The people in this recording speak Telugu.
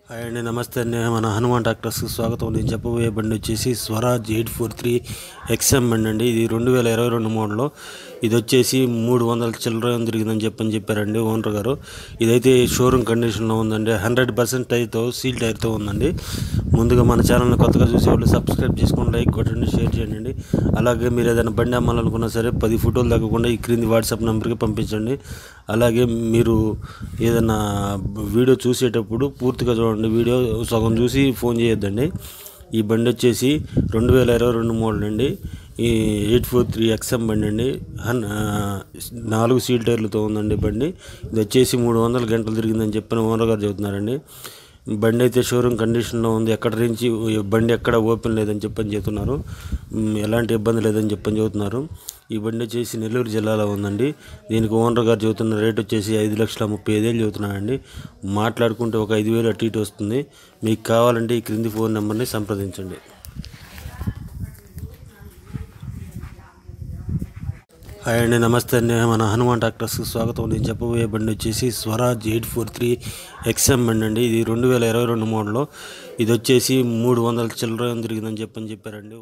హాయ్ అండి, నమస్తే అండి. మన హనుమాన్ ట్రాక్టర్స్కి స్వాగతం. నేను చెప్పబోయే బండి వచ్చేసి స్వరాజ్ 843 XM బండి అండి. ఇది 2022 మోడల్. ఇది వచ్చేసి 300 చిల్లర తిరిగిందని చెప్పారండి ఓనర్ గారు. ఇదైతే షోరూమ్ కండిషన్లో ఉందండి. 100% టైర్తో సీల్ టైర్తో ఉందండి. ముందుగా మన ఛానల్ని కొత్తగా చూసేవాళ్ళు సబ్స్క్రైబ్ చేసుకోండి, లైక్ కొట్టండి, షేర్ చేయండి. అలాగే మీరు ఏదైనా బండి అమ్మాలనుకున్నా సరే 10 ఫోటోలు తగ్గకుండా ఈ క్రింది వాట్సాప్ నెంబర్కి పంపించండి. అలాగే మీరు ఏదైనా వీడియో చూసేటప్పుడు పూర్తిగా చూడండి, వీడియో సగం చూసి ఫోన్ చేయొద్దండి. ఈ బండి వచ్చేసి 2022 మోడల్ అండి. ఈ 843 XM బండి అండి. 4 సీల్ టైర్లతో ఉందండి బండి. ఇది వచ్చేసి 300 గంటలు తిరిగిందని ఓనర్ గారు చెబుతున్నారండి. బండి అయితే షోరూమ్ కండిషన్లో ఉంది. ఎక్కడ నుంచి బండి ఎక్కడ ఓపెన్ లేదని చెప్తున్నారు. ఎలాంటి ఇబ్బంది లేదని చెబుతున్నారు. ఈ బండి వచ్చేసి నెల్లూరు జిల్లాలో ఉందండి. దీనికి ఓనర్ గారు చెబుతున్న రేట్ వచ్చేసి 5,35,000 చెబుతున్నారండి. మాట్లాడుకుంటే ఒక 5,000 అటు ఇటు వస్తుంది. మీకు కావాలంటే ఈ క్రింది ఫోన్ నెంబర్ని సంప్రదించండి. హాయ్ అండి, నమస్తే అండి. మన హనుమాన్ ట్రాక్టర్స్కి స్వాగతం. నేను చెప్పబోయే బండి వచ్చేసి స్వరాజ్ 843 XM బండి అండి. ఇది 2022 మోడల్. ఇది వచ్చేసి 300 చిల్లర తిరిగిందని చెప్పారండి.